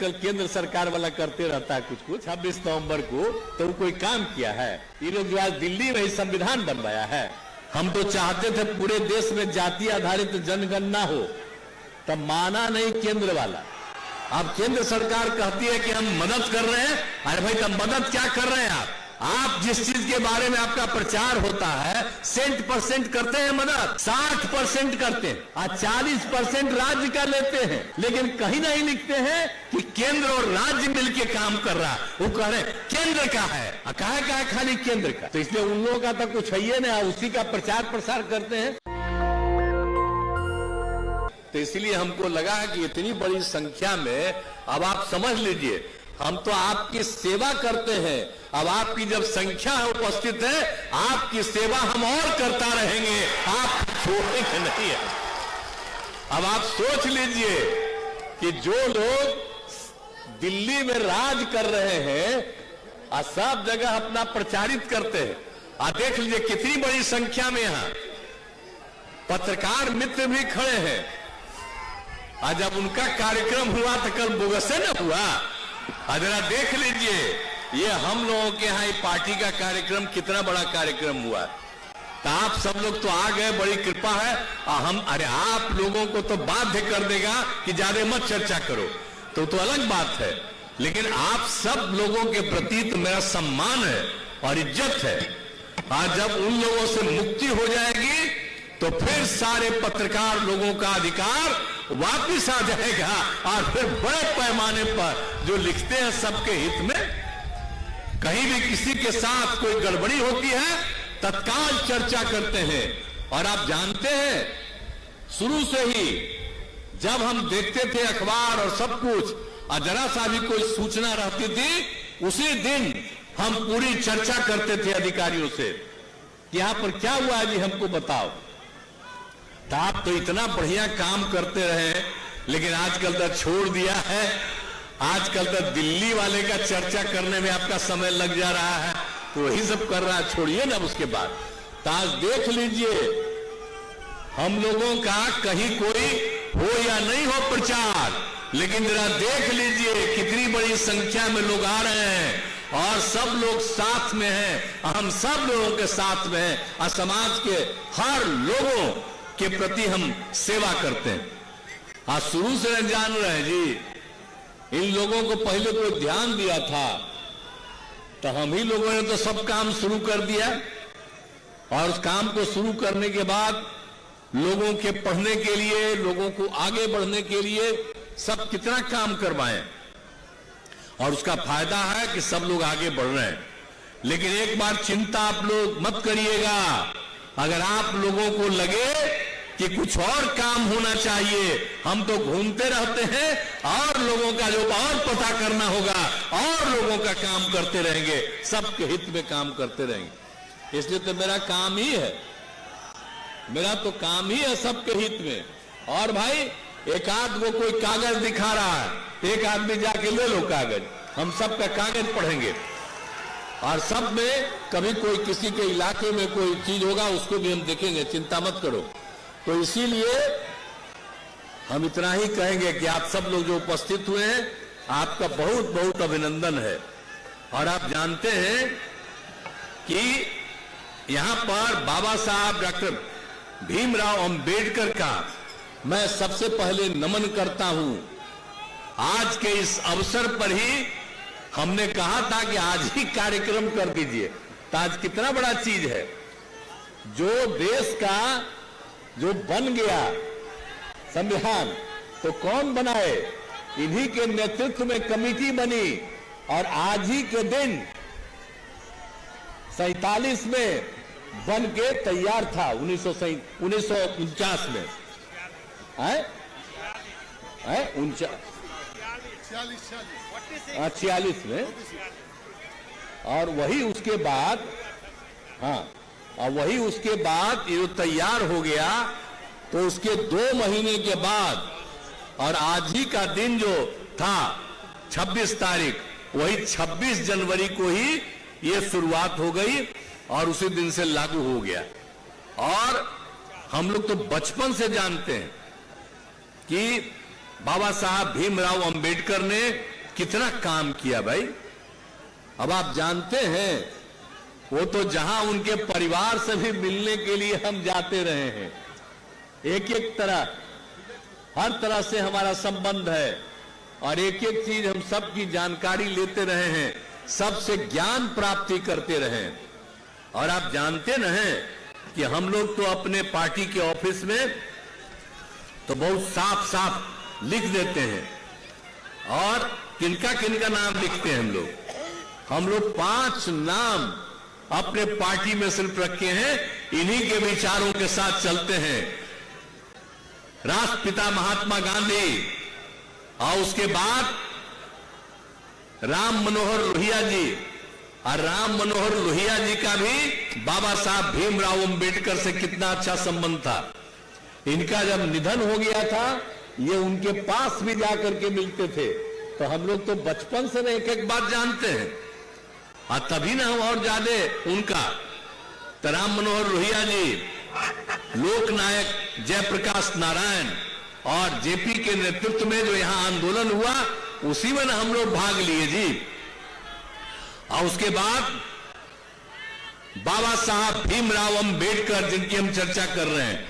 आजकल केंद्र सरकार वाला करते रहता है कुछ 26 नवंबर को, तो वो कोई काम किया है? ये लोग जो आज दिल्ली में ही संविधान बनवाया है। हम तो चाहते थे पूरे देश में जाति आधारित जनगणना हो, तब माना नहीं केंद्र वाला। अब केंद्र सरकार कहती है कि हम मदद कर रहे हैं। अरे भाई, तब मदद क्या कर रहे हैं आप जिस चीज के बारे में आपका प्रचार होता है 100% करते हैं मदद, 60% करते हैं और 40% राज्य का लेते हैं, लेकिन कहीं नहीं लिखते हैं कि केंद्र और राज्य मिलकर काम कर रहा। वो कह रहे केंद्र का है, कहा है खाली केंद्र का। तो इसलिए उन लोगों का तो कुछ है ना, उसी का प्रचार प्रसार करते हैं। तो इसलिए हमको लगा कि इतनी बड़ी संख्या में, अब आप समझ लीजिए, हम तो आपकी सेवा करते हैं। अब आपकी जब संख्या उपस्थित है, आपकी सेवा हम और करता रहेंगे, आप छोड़ेंगे नहीं है। अब आप सोच लीजिए कि जो लोग दिल्ली में राज कर रहे हैं और सब जगह अपना प्रचारित करते हैं, और देख लीजिए कितनी बड़ी संख्या में यहां पत्रकार मित्र भी खड़े हैं। आज जब उनका कार्यक्रम हुआ तो कल बोगस न हुआ। जरा देख लीजिए, ये हम लोगों के यहाँ पार्टी का कार्यक्रम कितना बड़ा कार्यक्रम हुआ। तो आप सब लोग तो आ गए, बड़ी कृपा है। अरे आप लोगों को तो बाध्य कर देगा कि ज्यादा मत चर्चा करो, तो अलग बात है। लेकिन आप सब लोगों के प्रति तो मेरा सम्मान है और इज्जत है। आज जब उन लोगों से मुक्ति हो जाएगी तो फिर सारे पत्रकार लोगों का अधिकार वापिस आ जाएगा, और फिर बड़े पैमाने पर जो लिखते हैं सबके हित में, कहीं भी किसी के साथ कोई गड़बड़ी होती है तत्काल चर्चा करते हैं। और आप जानते हैं, शुरू से ही जब हम देखते थे अखबार और सब कुछ, और जरा सा भी कोई सूचना रहती थी, उसी दिन हम पूरी चर्चा करते थे अधिकारियों से, यहां पर क्या हुआ जी, हमको बताओ। तो आप तो इतना बढ़िया काम करते रहे, लेकिन आजकल तो छोड़ दिया है। आजकल तो दिल्ली वाले का चर्चा करने में आपका समय लग जा रहा है, तो वही सब कर रहा है। छोड़िए ना उसके बाद। तो आज देख लीजिए, हम लोगों का कहीं कोई हो या नहीं हो प्रचार, लेकिन जरा देख लीजिए कितनी बड़ी संख्या में लोग आ रहे हैं, और सब लोग साथ में हैं। हम सब लोगों के साथ में हैं, और समाज के हर लोगों के प्रति हम सेवा करते हैं। आज शुरू से जान रहे हैं जी, इन लोगों को पहले कोई ध्यान दिया था, तो हम ही लोगों ने तो सब काम शुरू कर दिया। और उस काम को शुरू करने के बाद लोगों के पढ़ने के लिए, लोगों को आगे बढ़ने के लिए सब कितना काम करवाएं, और उसका फायदा है कि सब लोग आगे बढ़ रहे हैं। लेकिन एक बार चिंता आप लोग मत करिएगा, अगर आप लोगों को लगे कि कुछ और काम होना चाहिए, हम तो घूमते रहते हैं और लोगों का जो और पता करना होगा, और लोगों का काम करते रहेंगे, सबके हित में काम करते रहेंगे। इसलिए तो मेरा काम ही है, मेरा तो काम ही है सबके हित में। और भाई, एक आध वो कोई कागज दिखा रहा है, एक आदमी जाके ले लो कागज, हम सबका कागज पढ़ेंगे, और सब में कभी कोई किसी के इलाके में कोई चीज होगा उसको भी हम देखेंगे, चिंता मत करो। तो इसीलिए हम इतना ही कहेंगे कि आप सब लोग जो उपस्थित हुए हैं, आपका बहुत बहुत अभिनंदन है। और आप जानते हैं कि यहां पर बाबा साहब डॉक्टर भीमराव अंबेडकर का मैं सबसे पहले नमन करता हूं। आज के इस अवसर पर ही हमने कहा था कि आज ही कार्यक्रम कर दीजिए। तो आज कितना बड़ा चीज है, जो देश का जो बन गया संविधान, तो कौन बनाए? इन्हीं के नेतृत्व में कमेटी बनी, और आज ही के दिन 47 में बन के तैयार था। 1949 में है 46 में, और वही उसके बाद, हाँ, और वही उसके बाद ये तैयार हो गया। तो उसके 2 महीने के बाद, और आज ही का दिन जो था 26 तारीख, वही 26 जनवरी को ही ये शुरुआत हो गई, और उसी दिन से लागू हो गया। और हम लोग तो बचपन से जानते हैं कि बाबा साहब भीमराव अंबेडकर ने कितना काम किया भाई। अब आप जानते हैं वो तो जहां उनके परिवार से भी मिलने के लिए हम जाते रहे हैं, एक एक तरह हर तरह से हमारा संबंध है और एक एक चीज हम सबकी जानकारी लेते रहे हैं, सबसे ज्ञान प्राप्ति करते रहे। और आप जानते न हैं कि हम लोग तो अपने पार्टी के ऑफिस में तो बहुत साफ साफ लिख देते हैं, और किनका किनका नाम लिखते हैं हम लोग 5 नाम अपने पार्टी में सिर्फ रखे हैं, इन्हीं के विचारों के साथ चलते हैं। राष्ट्रपिता महात्मा गांधी, और उसके बाद राम मनोहर लोहिया जी, और राम मनोहर लोहिया जी का भी बाबा साहब भीमराव अंबेडकर से कितना अच्छा संबंध था। इनका जब निधन हो गया था, ये उनके पास भी जाकर के मिलते थे, तो हम लोग तो बचपन से एक एक बात जानते हैं, और तभी ना हम और ज्यादा उनका। तो राम मनोहर लोहिया जी, लोकनायक जयप्रकाश नारायण और जेपी के नेतृत्व में जो यहां आंदोलन हुआ, उसी में ना हम लोग भाग लिए जी। और उसके बाद बाबा साहब भीमराव अंबेडकर, जिनकी हम चर्चा कर रहे हैं,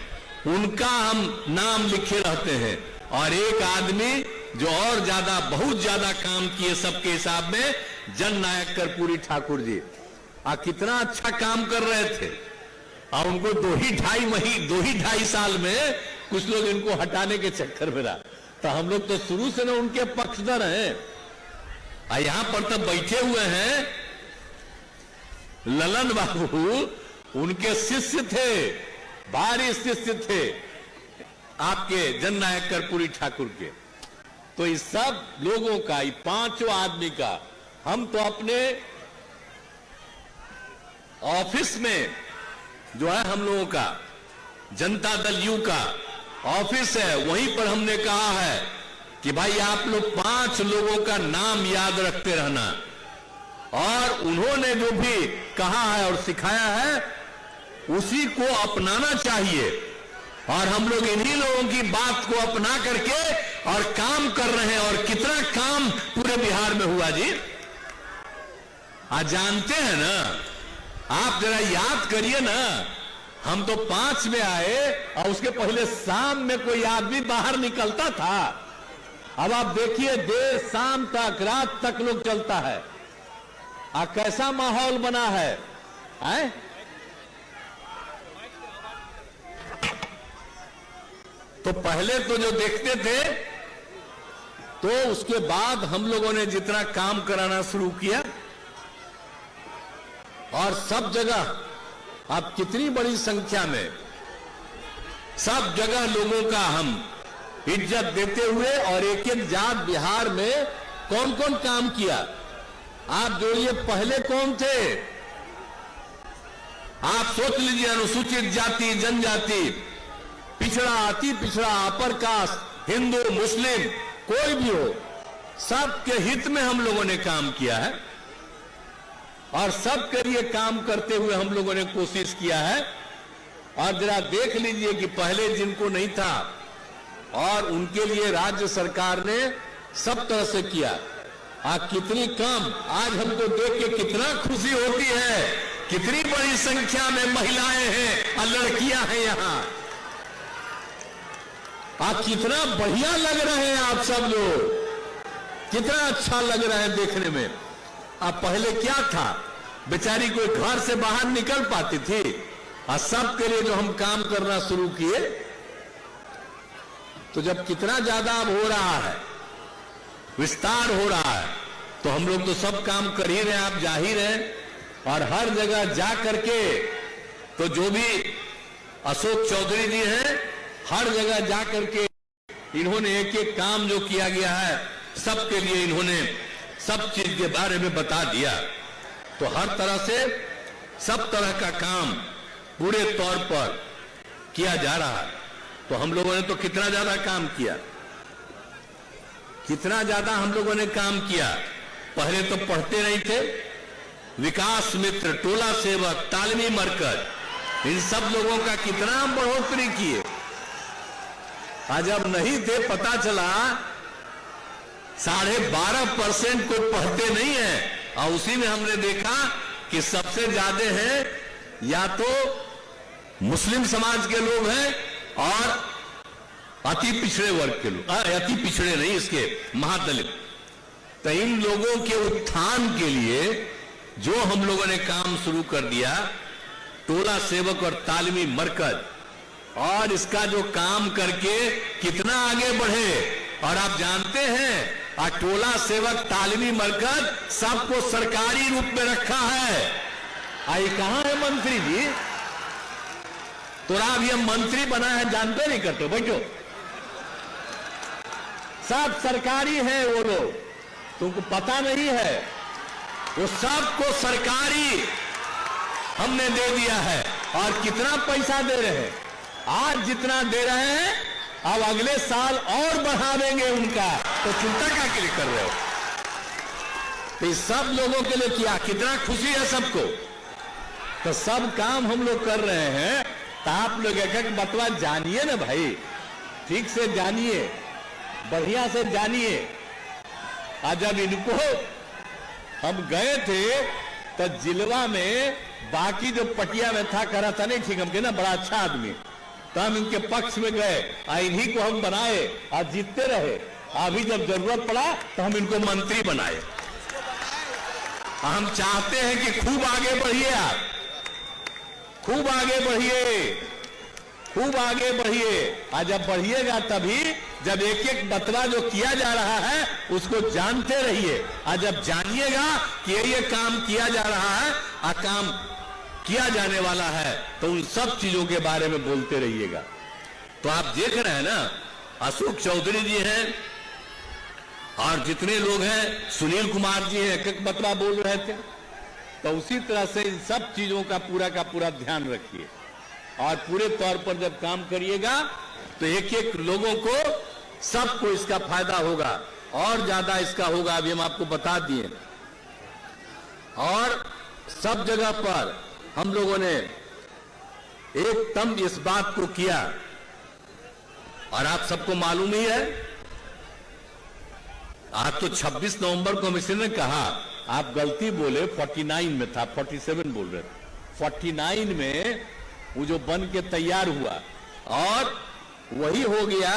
उनका हम नाम लिखे रहते हैं। और एक आदमी जो और ज्यादा बहुत ज्यादा काम किए सबके हिसाब में, जननायक कर्पूरी ठाकुर जी, कितना अच्छा काम कर रहे थे। और उनको 2.5 साल में कुछ लोग इनको हटाने के चक्कर में रहा। तो हम लोग तो शुरू से ना उनके पक्षधर हैं। और यहां पर तो बैठे हुए हैं ललन बाबू, उनके शिष्य थे, भारी शिष्य थे आपके जननायक कर्पूरी ठाकुर के। तो इस सब लोगों का, ये 5 आदमी का, हम तो अपने ऑफिस में जो है हम लोगों का जनता दल यू का ऑफिस है, वहीं पर हमने कहा है कि भाई आप लोग 5 लोगों का नाम याद रखते रहना, और उन्होंने जो भी कहा है और सिखाया है उसी को अपनाना चाहिए। और हम लोग इन्हीं लोगों की बात को अपना करके और काम कर रहे हैं। और कितना काम पूरे बिहार में हुआ जी, आज जानते हैं ना, आप जरा याद करिए ना, हम तो 5 में आए और उसके पहले शाम में कोई आदमी बाहर निकलता था। अब आप देखिए देर शाम तक, रात तक लोग चलता है। कैसा माहौल बना है, हैं? तो पहले तो जो देखते थे, तो उसके बाद हम लोगों ने जितना काम कराना शुरू किया, और सब जगह आप कितनी बड़ी संख्या में सब जगह लोगों का हम इज्जत देते हुए, और एक एक जात बिहार में कौन कौन काम किया आप जोड़िए। पहले कौन थे आप सोच लीजिए, अनुसूचित जाति जनजाति, पिछड़ा अति पिछड़ा, अपर कास्ट, हिंदू मुस्लिम कोई भी हो, सबके हित में हम लोगों ने काम किया है। और सबके लिए काम करते हुए हम लोगों ने कोशिश किया है। और जरा देख लीजिए कि पहले जिनको नहीं था, और उनके लिए राज्य सरकार ने सब तरह से किया। कितनी कम, आज हमको देख के कितना खुशी होती है, कितनी बड़ी संख्या में महिलाएं हैं और लड़कियां हैं यहाँ। कितना बढ़िया लग रहे हैं आप सब लोग, कितना अच्छा लग रहा है देखने में। पहले क्या था, बेचारी कोई घर से बाहर निकल पाती थी, और सबके लिए जो हम काम करना शुरू किए, तो जब कितना ज्यादा अब हो रहा है, विस्तार हो रहा है, तो हम लोग तो सब काम कर ही रहे हैं, आप जा ही रहे हैं। और हर जगह जा करके, तो जो भी अशोक चौधरी जी हैं, हर जगह जा करके इन्होंने एक एक काम जो किया गया है, सबके लिए इन्होंने सब चीज के बारे में बता दिया। तो हर तरह से सब तरह का काम पूरे तौर पर किया जा रहा है। तो हम लोगों ने तो कितना ज्यादा काम किया, कितना ज्यादा हम लोगों ने काम किया। पहले तो पढ़ते नहीं थे, विकास मित्र, टोला सेवक, तालमी मरकज, इन सब लोगों का कितना हम बढ़ोतरी किए। आज अब नहीं थे, पता चला 12.5% को पढ़ते नहीं है, और उसी में हमने देखा कि सबसे ज्यादा है या तो मुस्लिम समाज के लोग हैं और अति पिछड़े वर्ग के लोग, अति पिछड़े नहीं, इसके महादलित। तो इन लोगों के उत्थान के लिए जो हम लोगों ने काम शुरू कर दिया, टोला सेवक और तालीमी मरकज, और इसका जो काम करके कितना आगे बढ़े। और आप जानते हैं टोला सेवक तालीमी मरकज सबको सरकारी रूप में रखा है। आई कहां है मंत्री जी? तो आप ये मंत्री बना है जानते नहीं करते, बैठो, सब सरकारी है वो लोग, तुमको पता नहीं है, वो सबको सरकारी हमने दे दिया है। और कितना पैसा दे रहे हैं? आज जितना दे रहे हैं अब अगले साल और बढ़ा देंगे उनका, तो चिंता क्या के लिए कर रहे हो? तो इस सब लोगों के लिए किया, कितना खुशी है सबको। तो सब काम हम लोग कर रहे हैं, तो आप लोग एक एक बतवा जानिए ना भाई, ठीक से जानिए, बढ़िया से जानिए। आज जब इनको हम गए थे तो जिलवा में बाकी जो पटिया में था, कह रहा था नहीं ठीक, हम कहे ना बड़ा अच्छा आदमी, तो हम इनके पक्ष में गए, इन्हीं को हम बनाए और जीतते रहे। अभी जब जरूरत पड़ा तो हम इनको मंत्री बनाए। हम चाहते हैं कि खूब आगे बढ़िए, आप खूब आगे बढ़िए, खूब आगे बढ़िए। और जब बढ़िएगा तभी जब एक एक बतवा जो किया जा रहा है उसको जानते रहिए, और जब जानिएगा कि ये काम किया जा रहा है और काम किया जाने वाला है, तो उन सब चीजों के बारे में बोलते रहिएगा। तो आप देख रहे हैं ना, अशोक चौधरी जी हैं और जितने लोग हैं, सुनील कुमार जी हैं, एक एक बतवा बोल रहे थे। तो उसी तरह से इन सब चीजों का पूरा ध्यान रखिए, और पूरे तौर पर जब काम करिएगा तो एक एक लोगों को, सबको इसका फायदा होगा, और ज्यादा इसका होगा। अभी हम आपको बता दिए। और सब जगह पर हम लोगों ने एकदम इस बात को किया, और आप सबको मालूम ही है, आज तो 26 नवंबर को मिशन ने कहा, आप गलती बोले, 49 में था, 47 बोल रहे थे। 49 में वो जो बन के तैयार हुआ, और वही हो गया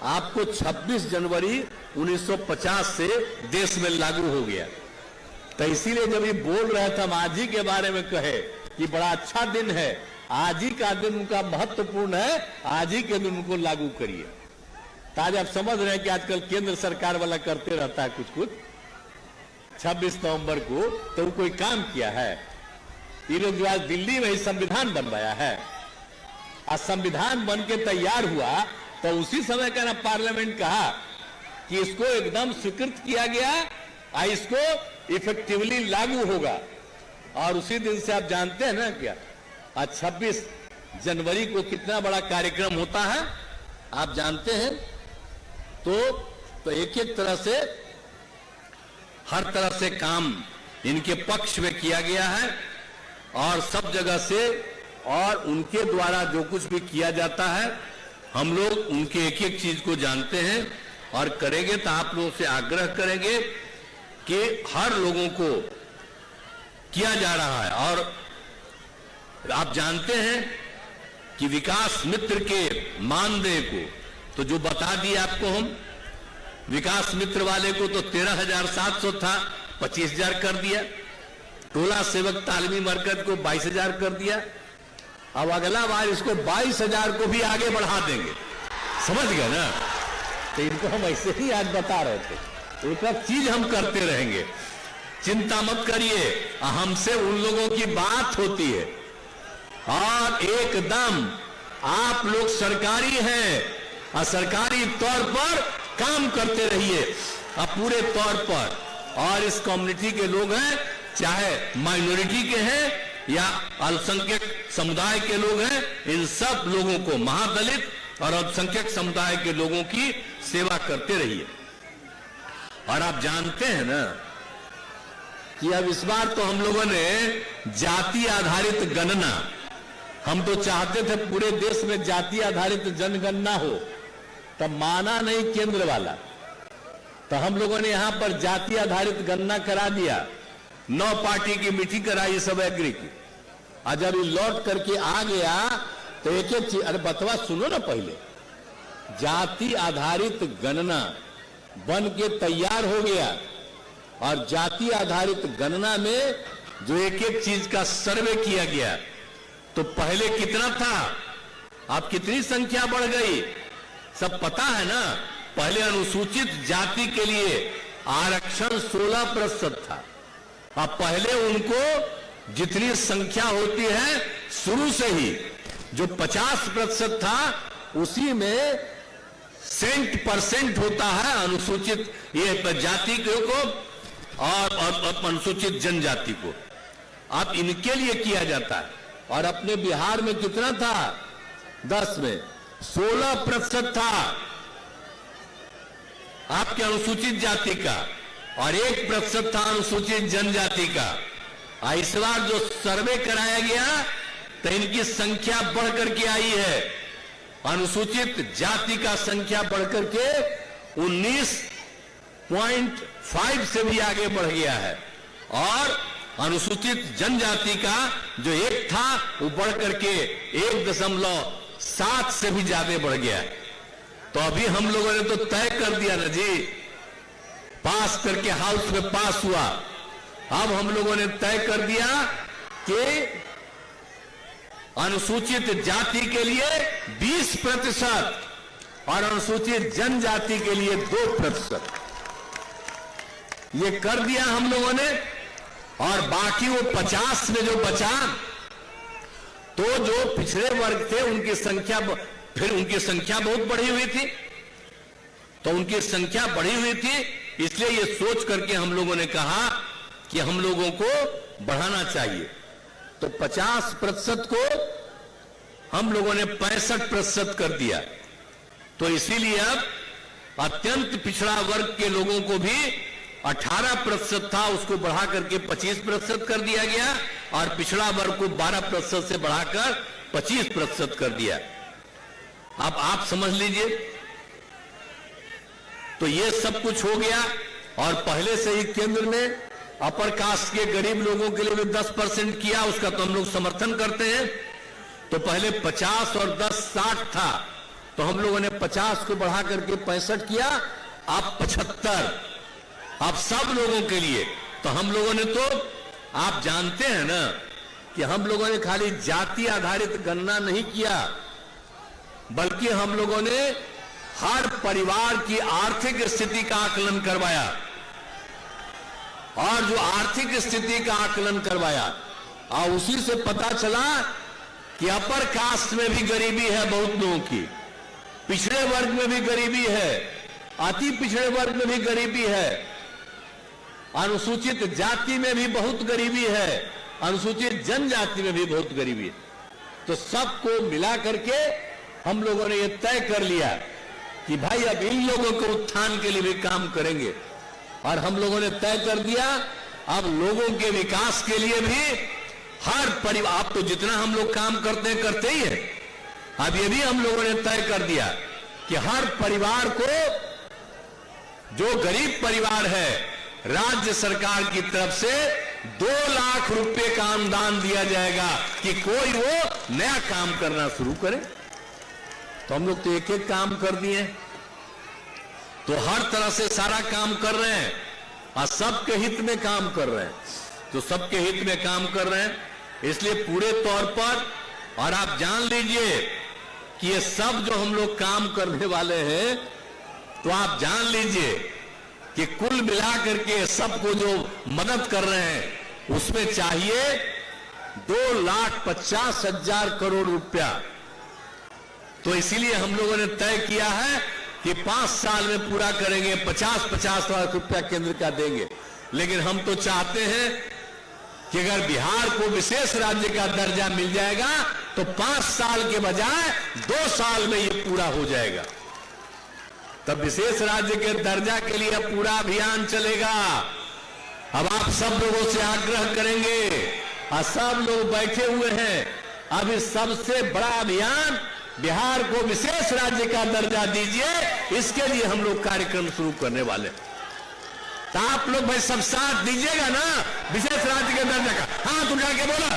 आपको 26 जनवरी 1950 से देश में लागू हो गया। तो इसीलिए जब ये बोल रहे थे, हम आज ही के बारे में कहे कि बड़ा अच्छा दिन है, आज ही का दिन उनका महत्वपूर्ण है, आज ही के दिन उनको लागू करिए। तो आज आप समझ रहे हैं कि आजकल केंद्र सरकार वाला करते रहता है कुछ कुछ। 26 नवंबर को तो वो कोई काम किया है? ये लोग जो आज दिल्ली में ही संविधान बनवाया है, आज संविधान बन के तैयार हुआ, तो उसी समय का ना पार्लियामेंट कहा कि इसको एकदम स्वीकृत किया गया, इसको इफेक्टिवली लागू होगा। और उसी दिन से आप जानते हैं ना क्या, आज 26 जनवरी को कितना बड़ा कार्यक्रम होता है आप जानते हैं। तो एक एक तरह से, हर तरह से काम इनके पक्ष में किया गया है, और सब जगह से, और उनके द्वारा जो कुछ भी किया जाता है हम लोग उनके एक एक चीज को जानते हैं और करेंगे। तो आप लोगों से आग्रह करेंगे कि हर लोगों को किया जा रहा है। और आप जानते हैं कि विकास मित्र के मानदेय को तो जो बता दिए आपको हम, विकास मित्र वाले को तो 13,700 था, 25,000 कर दिया। टोला सेवक तालीमी मरकज को 22,000 कर दिया। अब अगला बार इसको 22,000 को भी आगे बढ़ा देंगे, समझ गए ना। तो इनको हम ऐसे ही आज बता रहे थे, एक एक चीज हम करते रहेंगे, चिंता मत करिए। हमसे उन लोगों की बात होती है, और एकदम आप लोग सरकारी हैं और सरकारी तौर पर काम करते रहिए पूरे तौर पर। और इस कम्युनिटी के लोग हैं, चाहे माइनॉरिटी के हैं या अल्पसंख्यक समुदाय के लोग हैं, इन सब लोगों को, महादलित और अल्पसंख्यक समुदाय के लोगों की सेवा करते रहिए। और आप जानते हैं ना कि अब इस बार तो हम लोगों ने जाति आधारित गणना, हम तो चाहते थे पूरे देश में जाति आधारित जनगणना हो, तब माना नहीं केंद्र वाला। तो हम लोगों ने यहां पर जाति आधारित गणना करा दिया, 9 पार्टी की मीटिंग कराई, सब एग्री की। और जब ये लौट करके आ गया तो एक एक चीज, अरे बतवा सुनो ना, पहले जाति आधारित गणना बन के तैयार हो गया और जाति आधारित गणना में जो एक एक चीज का सर्वे किया गया, तो पहले कितना था, अब कितनी संख्या बढ़ गई, सब पता है ना। पहले अनुसूचित जाति के लिए आरक्षण 16% था। अब पहले उनको जितनी संख्या होती है शुरू से ही जो 50% था, उसी में % होता है अनुसूचित ये जाति को और अनुसूचित जनजाति को। अब इनके लिए किया जाता है। और अपने बिहार में कितना था, 10 में 16% था आपके अनुसूचित जाति का और 1% था अनुसूचित जनजाति का। इस बार जो सर्वे कराया गया तो इनकी संख्या बढ़कर के आई है, अनुसूचित जाति का संख्या बढ़कर के 19.5 से भी आगे बढ़ गया है और अनुसूचित जनजाति का जो 1 था वो बढ़कर के 1.7 से भी ज्यादा बढ़ गया है। तो अभी हम लोगों ने तो तय कर दिया ना जी, पास करके हाउस में पास हुआ। अब हम लोगों ने तय कर दिया कि अनुसूचित जाति के लिए 20% और अनुसूचित जनजाति के लिए 2%, ये कर दिया हम लोगों ने। और बाकी वो 50 में जो बचा, तो जो पिछड़े वर्ग थे उनकी संख्या, फिर उनकी संख्या बहुत बढ़ी हुई थी, तो उनकी संख्या बढ़ी हुई थी, इसलिए ये सोच करके हम लोगों ने कहा कि हम लोगों को बढ़ाना चाहिए। तो 50% को हम लोगों ने 65% कर दिया। तो इसीलिए अब अत्यंत पिछड़ा वर्ग के लोगों को भी 18% था, उसको बढ़ा करके 25% कर दिया गया और पिछड़ा वर्ग को 12% से बढ़ाकर 25% कर दिया। अब आप समझ लीजिए, तो ये सब कुछ हो गया। और पहले से ही केंद्र ने अपर कास्ट के गरीब लोगों के लिए भी 10% किया, उसका तो हम लोग समर्थन करते हैं। तो पहले 50 और 10 60 था, तो हम लोगों ने 50 को बढ़ा करके 65 किया, अब 75, अब सब लोगों के लिए। तो हम लोगों ने तो, आप जानते हैं ना कि हम लोगों ने खाली जाति आधारित गणना नहीं किया, बल्कि हम लोगों ने हर परिवार की आर्थिक स्थिति का आकलन करवाया। और जो आर्थिक स्थिति का आकलन करवाया और उसी से पता चला कि अपर कास्ट में भी गरीबी है बहुत लोगों की, पिछड़े वर्ग में भी गरीबी है, अति पिछड़े वर्ग में भी गरीबी है, अनुसूचित जाति में भी बहुत गरीबी है, अनुसूचित जनजाति में भी बहुत गरीबी है। तो सबको मिला करके हम लोगों ने ये तय कर लिया कि भाई अब इन लोगों के उत्थान के लिए भी काम करेंगे। और हम लोगों ने तय कर दिया अब लोगों के विकास के लिए भी हर परिवार, आप तो जितना हम लोग काम करते हैं करते ही है, अब ये भी हम लोगों ने तय कर दिया कि हर परिवार को, जो गरीब परिवार है, राज्य सरकार की तरफ से 2 लाख रुपए का अनुदान दिया जाएगा कि कोई वो नया काम करना शुरू करे। तो हम लोग तो एक एक काम कर दिए, तो हर तरह से सारा काम कर रहे हैं और सबके हित में काम कर रहे हैं। तो सबके हित में काम कर रहे हैं, इसलिए पूरे तौर पर, और आप जान लीजिए कि ये सब जो हम लोग काम करने वाले हैं, तो आप जान लीजिए कि कुल मिलाकर के सबको जो मदद कर रहे हैं उसमें चाहिए 2,50,000 करोड़ रुपया। तो इसीलिए हम लोगों ने तय किया है कि 5 साल में पूरा करेंगे, 50-50 लाख रुपया केंद्र का देंगे। लेकिन हम तो चाहते हैं कि अगर बिहार को विशेष राज्य का दर्जा मिल जाएगा तो 5 साल के बजाय 2 साल में ये पूरा हो जाएगा। तब विशेष राज्य के दर्जा के लिए पूरा अभियान चलेगा। अब आप सब लोगों से आग्रह करेंगे, और सब लोग बैठे हुए हैं, अब इस सबसे बड़ा अभियान बिहार को विशेष राज्य का दर्जा दीजिए, इसके लिए हम लोग कार्यक्रम शुरू करने वाले हैं। तो आप लोग भाई सब साथ दीजिएगा ना विशेष राज्य के दर्जा का? हाथ उठा के बोला।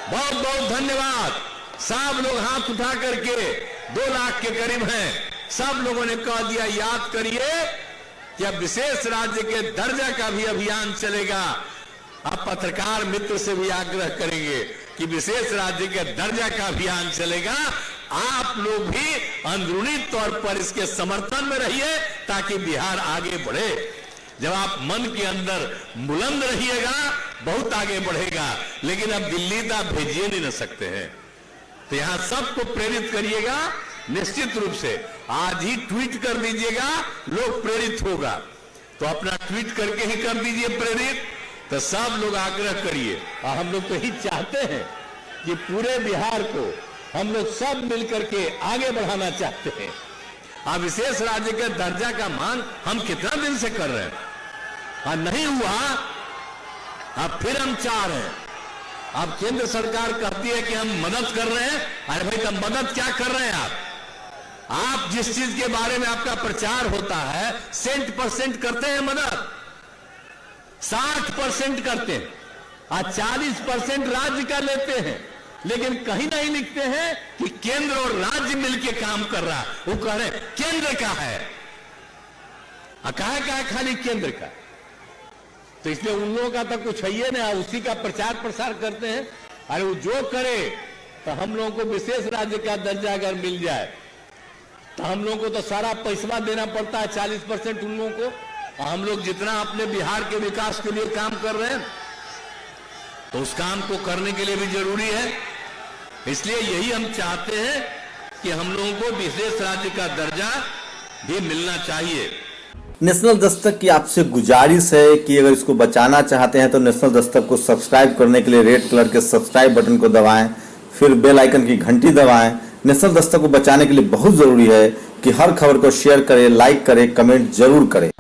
बहुत बहुत धन्यवाद। सब लोग हाथ उठा करके 2 लाख के करीब हैं। सब लोगों ने कह दिया। याद करिए कि अब विशेष राज्य के दर्जा का भी अभियान चलेगा। अब पत्रकार मित्र से भी आग्रह करेंगे कि विशेष राज्य के दर्जा का अभियान चलेगा। आप लोग भी अंदरूनी तौर पर इसके समर्थन में रहिए ताकि बिहार आगे बढ़े। जब आप मन के अंदर बुलंद रहिएगा बहुत आगे बढ़ेगा। लेकिन अब दिल्ली तो आप भेजिए नहीं न सकते हैं, तो यहां सबको प्रेरित करिएगा। निश्चित रूप से आज ही ट्वीट कर दीजिएगा, लोग प्रेरित होगा। तो अपना ट्वीट करके ही कर दीजिए प्रेरित। तो सब लोग आग्रह करिए। और हम लोग तो ही चाहते हैं कि पूरे बिहार को हम लोग सब मिलकर के आगे बढ़ाना चाहते हैं। अब विशेष राज्य के दर्जा का मांग हम कितना दिन से कर रहे हैं, नहीं हुआ। अब फिर हम चाह रहे हैं। अब केंद्र सरकार कहती है कि हम मदद कर रहे हैं। अरे भाई, तब मदद क्या कर रहे हैं आप जिस चीज के बारे में आपका प्रचार होता है 100% करते हैं मदद, 60% करते हैं और 40% राज्य का लेते हैं। लेकिन कहीं नहीं लिखते हैं कि केंद्र और राज्य मिलकर काम कर रहा। वो कह रहे केंद्र का है, कहा खाली केंद्र का। तो इसलिए उन लोगों का तो कुछ है ही नहीं, उसी का प्रचार प्रसार करते हैं। अरे वो जो करे, तो हम लोगों को विशेष राज्य का दर्जा अगर मिल जाए तो हम लोगों को तो सारा पैसा देना पड़ता है, 40% उन लोगों को। हम लोग जितना अपने बिहार के विकास के लिए काम कर रहे हैं तो उस काम को करने के लिए भी जरूरी है। इसलिए यही हम चाहते हैं कि हम लोगों को विशेष राज्य का दर्जा भी मिलना चाहिए। नेशनल दस्तक की आपसे गुजारिश है कि अगर इसको बचाना चाहते हैं तो नेशनल दस्तक को सब्सक्राइब करने के लिए रेड कलर के सब्सक्राइब बटन को दबाएं, फिर बेल आइकन की घंटी दबाएं। नेशनल दस्तक को बचाने के लिए बहुत जरूरी है कि हर खबर को शेयर करें, लाइक करें, कमेंट जरूर करें।